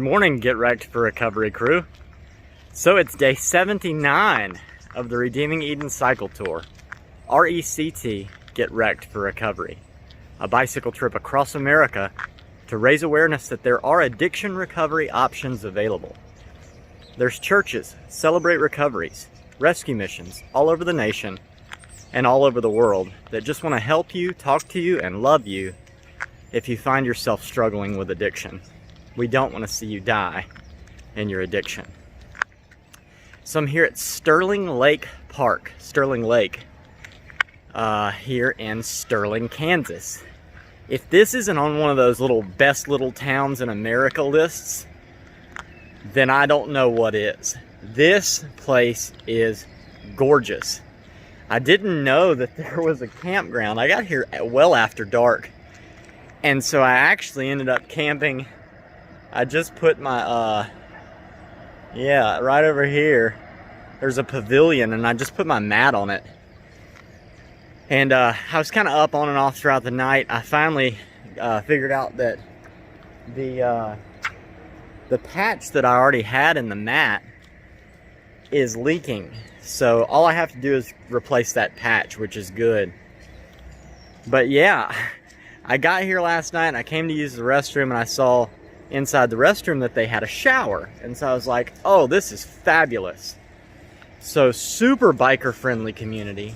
morning, Get Wrecked for Recovery crew. So it's day 79 of the Redeeming Eden Cycle Tour. RECT, Get Wrecked for Recovery. A bicycle trip across America to raise awareness that there are addiction recovery options available. There's churches, celebrate recoveries, rescue missions all over the nation and all over the world that just want to help you, talk to you, and love you if you find yourself struggling with addiction. We don't want to see you die in your addiction. So I'm here at Sterling Lake Park, Sterling Lake, here in Sterling, Kansas. If this isn't on one of those little best little towns in America lists, then I don't know what is. This place is gorgeous. I didn't know that there was a campground. I got here well after dark, and so I actually ended up camping. I just put my, right over here, there's a pavilion, and I just put my mat on it. And I was kind of up on and off throughout the night. I finally figured out that the patch that I already had in the mat is leaking. So all I have to do is replace that patch, which is good. But yeah, I got here last night and I came to use the restroom, and I saw inside the restroom that they had a shower, and so I was like, oh, this is fabulous. So super biker friendly community,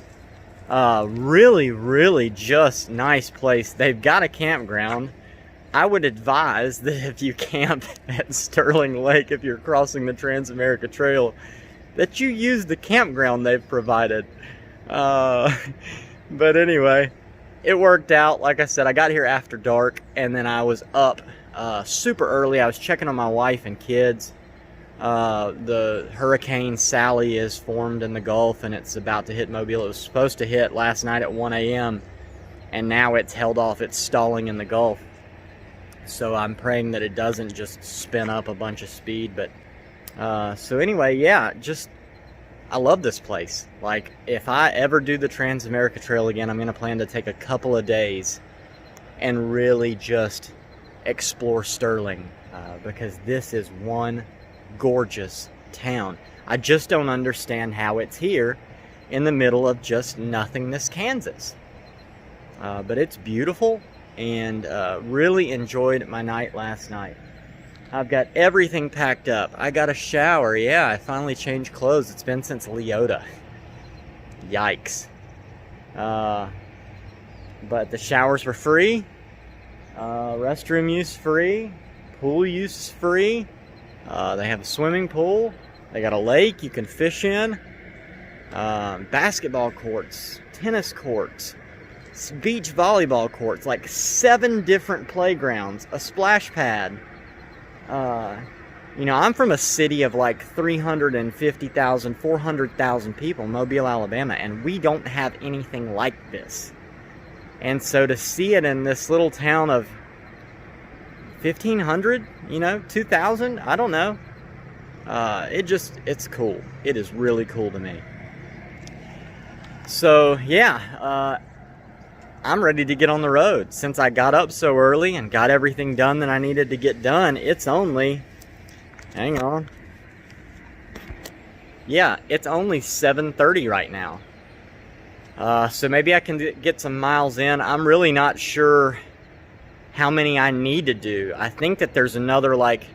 really just nice place. They've got a campground. I would advise that if you camp at Sterling Lake, if you're crossing the Transamerica Trail, that you use the campground they've provided. But anyway, it worked out. Like I said, I got here after dark, and then I was up super early. I was checking on my wife and kids. The Hurricane Sally is formed in the Gulf, and it's about to hit Mobile. It was supposed to hit last night at 1 a.m. and now it's held off. It's stalling in the Gulf. So I'm praying that it doesn't just spin up a bunch of speed. But so anyway, yeah, I love this place. Like, if I ever do the Transamerica Trail again, I'm going to plan to take a couple of days and really just explore Sterling, because this is one gorgeous town. I just don't understand how it's here in the middle of just nothingness, Kansas. But it's beautiful, and really enjoyed my night last night. I've got everything packed up. I got a shower. Yeah, I finally changed clothes. It's been since Leota. Yikes. But the showers were free. Restroom use free. Pool use free. They have a swimming pool. They got a lake you can fish in. Basketball courts. Tennis courts. Beach volleyball courts. Like 7 different playgrounds. A splash pad. You know, I'm from a city of like 350,000, 400,000 people, Mobile, Alabama, and we don't have anything like this. And so to see it in this little town of 1,500, 2,000, I don't know. It's cool. It is really cool to me. So yeah, I'm ready to get on the road. Since I got up so early and got everything done that I needed to get done, it's only, hang on. Yeah, it's only 7:30 right now. So maybe I can get some miles in. I'm really not sure how many I need to do. I think that there's another like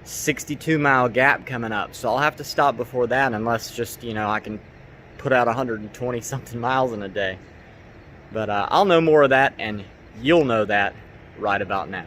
62-mile gap coming up. So I'll have to stop before that, unless just, I can put out 120 something miles in a day. But I'll know more of that, and you'll know that right about now.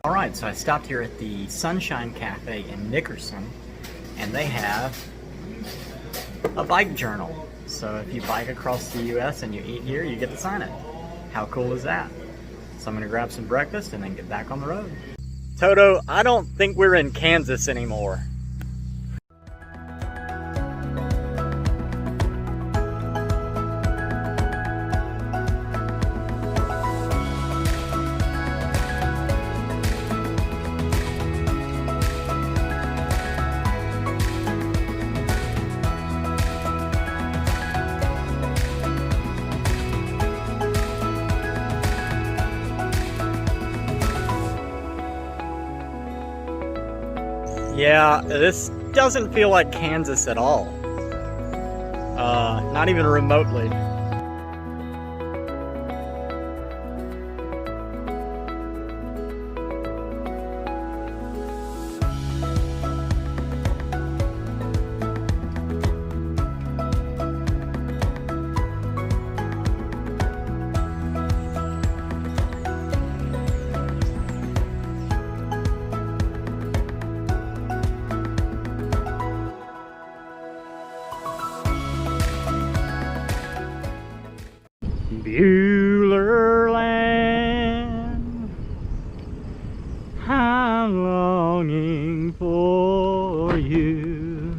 Alright, so I stopped here at the Sunshine Cafe in Nickerson, and they have a bike journal. So if you bike across the US and you eat here, you get to sign it. How cool is that? So I'm gonna grab some breakfast and then get back on the road. Toto, I don't think we're in Kansas anymore. Yeah, this doesn't feel like Kansas at all. Not even remotely. Beulah land, I'm longing for you,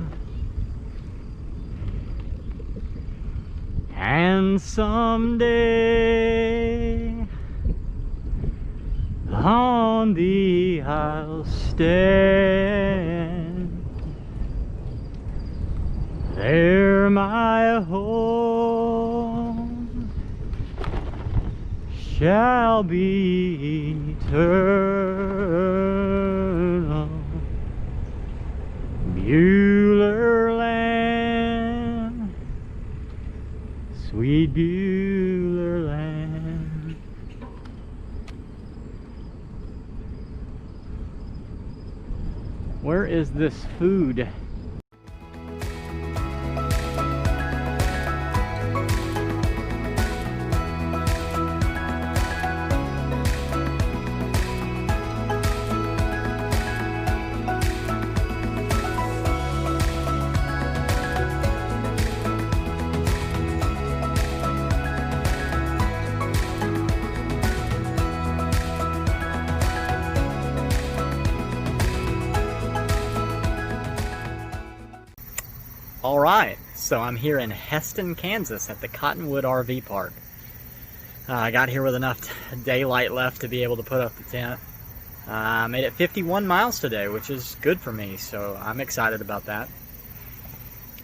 and someday on thee I'll stand, there my home shall be eternal. Beulah land, sweet Beulah land. Where is this food? Alright, so I'm here in Hesston, Kansas at the Cottonwood RV Park. I got here with enough daylight left to be able to put up the tent. I made it 51 miles today, which is good for me, so I'm excited about that.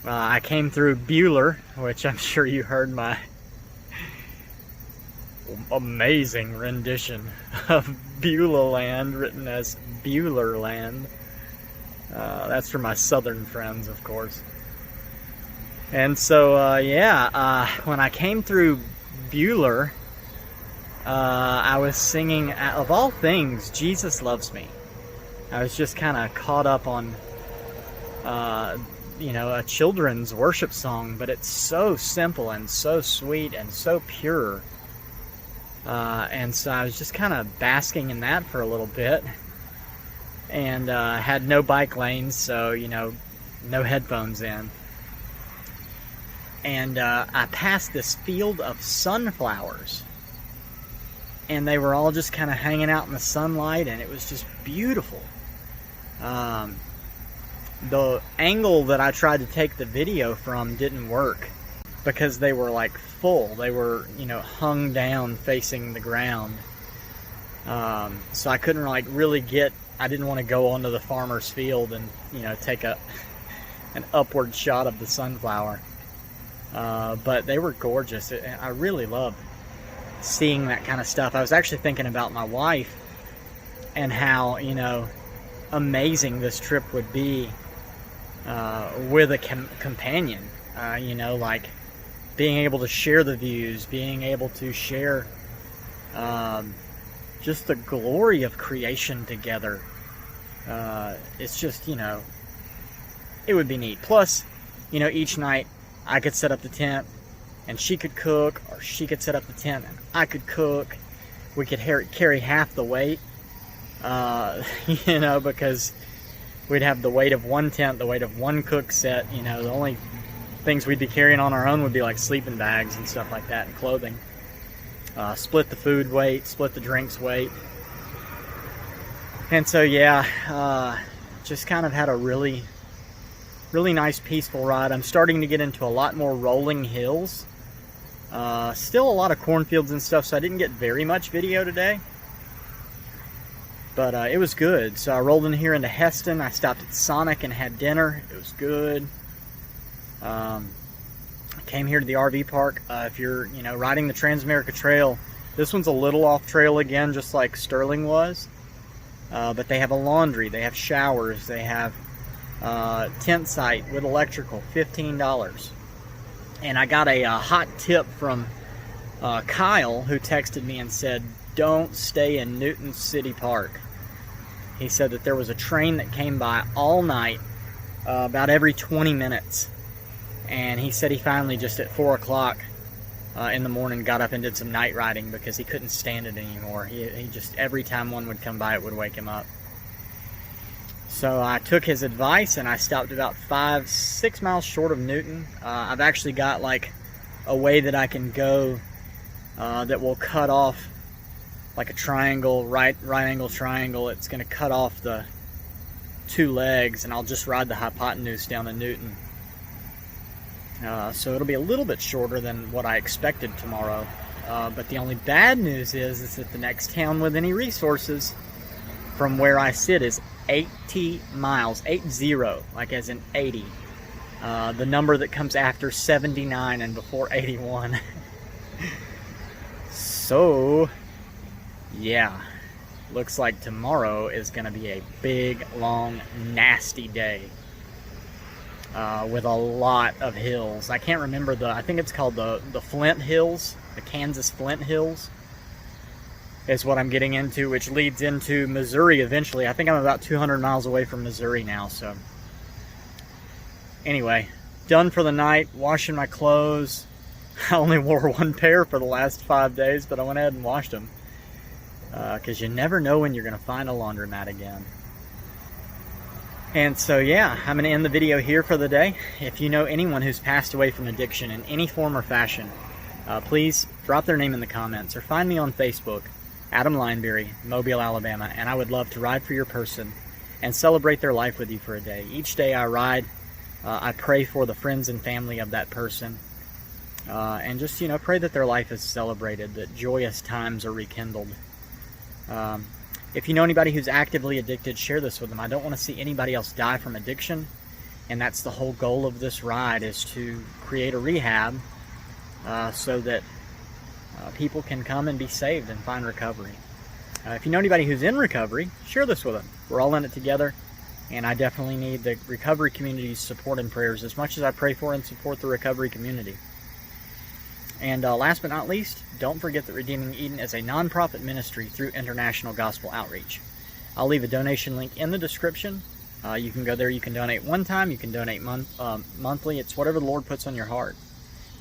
I came through Beulah, which I'm sure you heard my amazing rendition of Beulah land, written as Beulah land. That's for my southern friends, of course. And so, when I came through Beulah, I was singing, of all things, Jesus Loves Me. I was just kind of caught up on, a children's worship song, but it's so simple and so sweet and so pure. And so I was just kind of basking in that for a little bit. And had no bike lanes, so, no headphones in. And I passed this field of sunflowers, and they were all just kind of hanging out in the sunlight, and it was just beautiful. The angle that I tried to take the video from didn't work because they were like full. They were, hung down facing the ground. So I couldn't really get, I didn't want to go onto the farmer's field and, take an upward shot of the sunflower. But they were gorgeous. I really love seeing that kind of stuff. I was actually thinking about my wife and how, amazing this trip would be with a companion. Like being able to share the views, being able to share just the glory of creation together. It's just, it would be neat. Plus, each night I could set up the tent and she could cook, or she could set up the tent and I could cook. We could carry half the weight, because we'd have the weight of one tent, the weight of one cook set. The only things we'd be carrying on our own would be like sleeping bags and stuff like that, and clothing. Split the food weight, split the drinks weight. And so, just kind of had a really nice, peaceful ride. I'm starting to get into a lot more rolling hills. Still a lot of cornfields and stuff, so I didn't get very much video today. But it was good. So I rolled in here into Hesston. I stopped at Sonic and had dinner. It was good. I came here to the RV park. If you're, riding the Transamerica Trail, this one's a little off trail again, just like Sterling was. But they have a laundry, they have showers, they have tent site with electrical, $15. And I got a hot tip from Kyle, who texted me and said, don't stay in Newton City Park. He said that there was a train that came by all night, about every 20 minutes. And he said he finally, just at 4 o'clock in the morning, got up and did some night riding because he couldn't stand it anymore. He just, every time one would come by, it would wake him up. So I took his advice and I stopped about 5-6 miles short of Newton. I've actually got like a way that I can go that will cut off like a triangle, right angle triangle. It's going to cut off the 2 legs, and I'll just ride the hypotenuse down to Newton. So it'll be a little bit shorter than what I expected tomorrow. But the only bad news is that the next town with any resources from where I sit is 80 miles, 80, like as in 80. The number that comes after 79 and before 81. So, yeah, looks like tomorrow is going to be a big, long, nasty day with a lot of hills. I can't remember I think it's called the Flint Hills, the Kansas Flint Hills is what I'm getting into, which leads into Missouri eventually. I think I'm about 200 miles away from Missouri now, so. Anyway, done for the night, washing my clothes. I only wore 1 pair for the last 5 days, but I went ahead and washed them. Because you never know when you're going to find a laundromat again. And so, yeah, I'm going to end the video here for the day. If you know anyone who's passed away from addiction in any form or fashion, please drop their name in the comments or find me on Facebook, Adam Lineberry, Mobile, Alabama, and I would love to ride for your person and celebrate their life with you for a day. Each day I ride, I pray for the friends and family of that person, and just, pray that their life is celebrated, that joyous times are rekindled. If you know anybody who's actively addicted, share this with them. I don't want to see anybody else die from addiction, and that's the whole goal of this ride, is to create a rehab so that people can come and be saved and find recovery. If you know anybody who's in recovery, share this with them. We're all in it together, and I definitely need the recovery community's support and prayers as much as I pray for and support the recovery community. And last but not least, don't forget that Redeeming Eden is a nonprofit ministry through International Gospel Outreach. I'll leave a donation link in the description. You can go there, you can donate one time, you can donate monthly. It's whatever the Lord puts on your heart.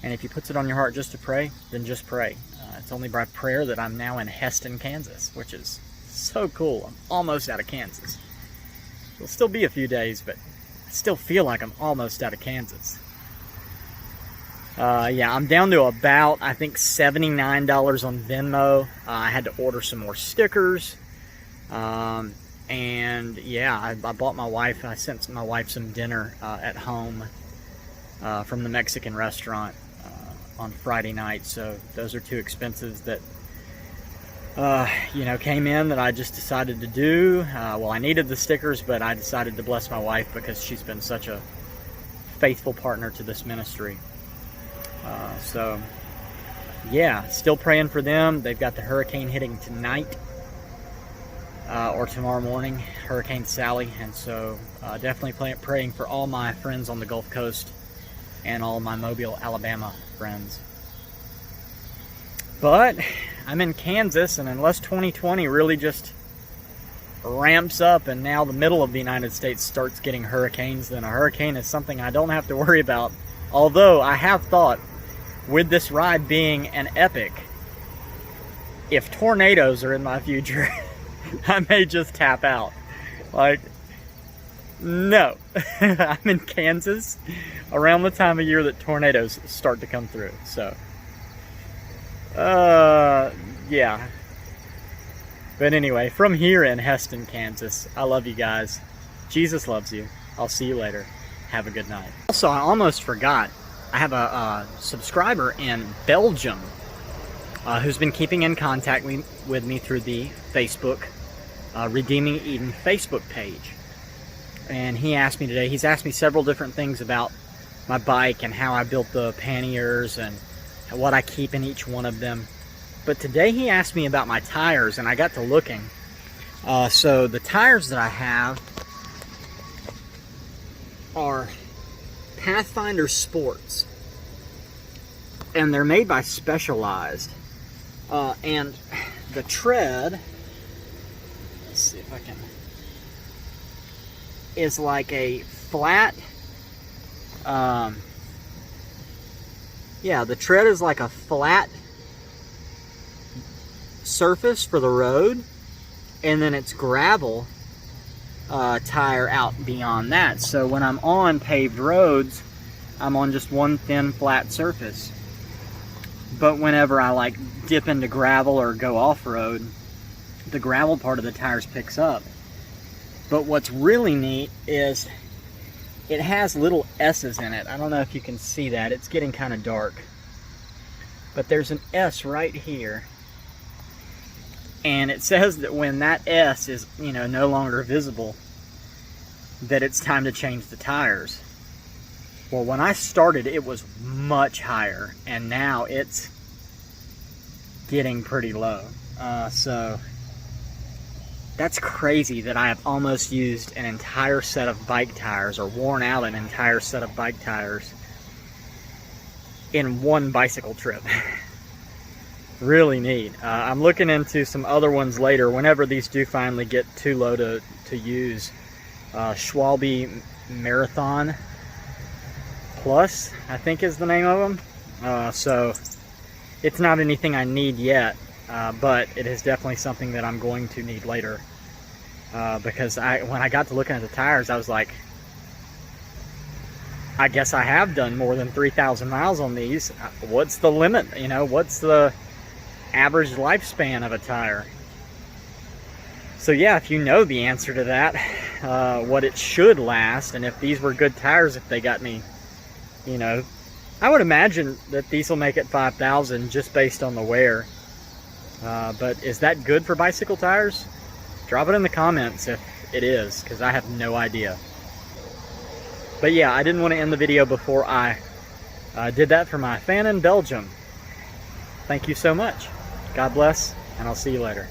And if He puts it on your heart just to pray, then just pray. It's only by prayer that I'm now in Hesston, Kansas, which is so cool. I'm almost out of Kansas. It'll still be a few days, but I still feel like I'm almost out of Kansas. Yeah, I'm down to about, I think, $79 on Venmo. I had to order some more stickers. And yeah, I bought my wife, I sent my wife some dinner at home from the Mexican restaurant on Friday night. So those are 2 expenses that, came in that I just decided to do. Well, I needed the stickers, but I decided to bless my wife because she's been such a faithful partner to this ministry. So, yeah, still praying for them. They've got the hurricane hitting tonight or tomorrow morning, Hurricane Sally. And so definitely praying for all my friends on the Gulf Coast and all my Mobile, Alabama friends. But I'm in Kansas, and unless 2020 really just ramps up and now the middle of the United States starts getting hurricanes, then a hurricane is something I don't have to worry about. Although I have thought, with this ride being an epic, if tornadoes are in my future, I may just tap out. Like, no. I'm in Kansas around the time of year that tornadoes start to come through. So, yeah. But anyway, from here in Hesston, Kansas, I love you guys. Jesus loves you. I'll see you later. Have a good night. Also, I almost forgot. I have a subscriber in Belgium who's been keeping in contact with me through the Facebook Redeeming Eden Facebook page. And he asked me today, he's asked me several different things about my bike and how I built the panniers and what I keep in each one of them. But today he asked me about my tires, and I got to looking. So the tires that I have are Pathfinder Sports, and they're made by Specialized. And the tread, let's see if I can, is like a flat, yeah, the tread is like a flat surface for the road, and then it's gravel tire out beyond that. So when I'm on paved roads, I'm on just one thin flat surface. But whenever I like dip into gravel or go off-road, the gravel part of the tires picks up. But what's really neat is it has little S's in it. I don't know if you can see that. It's getting kind of dark. But there's an S right here. And it says that when that S is, you know, no longer visible, that it's time to change the tires. Well, when I started, it was much higher, and now it's getting pretty low. So that's crazy that I have almost used an entire set of bike tires, or worn out an entire set of bike tires in one bicycle trip. Really neat. I'm looking into some other ones later whenever these do finally get too low to use. Schwalbe Marathon Plus, I think is the name of them. So it's not anything I need yet, but it is definitely something that I'm going to need later. Because when I got to looking at the tires, I was like, I guess I have done more than 3,000 miles on these. What's the limit? You know, what's the average lifespan of a tire? So yeah, if you know the answer to that, what it should last, and if these were good tires, if they got me, you know, I would imagine that these will make it 5,000 just based on the wear. But is that good for bicycle tires? Drop it in the comments if it is, because I have no idea. But yeah, I didn't want to end the video before I did that for my fan in Belgium. Thank you so much. God bless, and I'll see you later.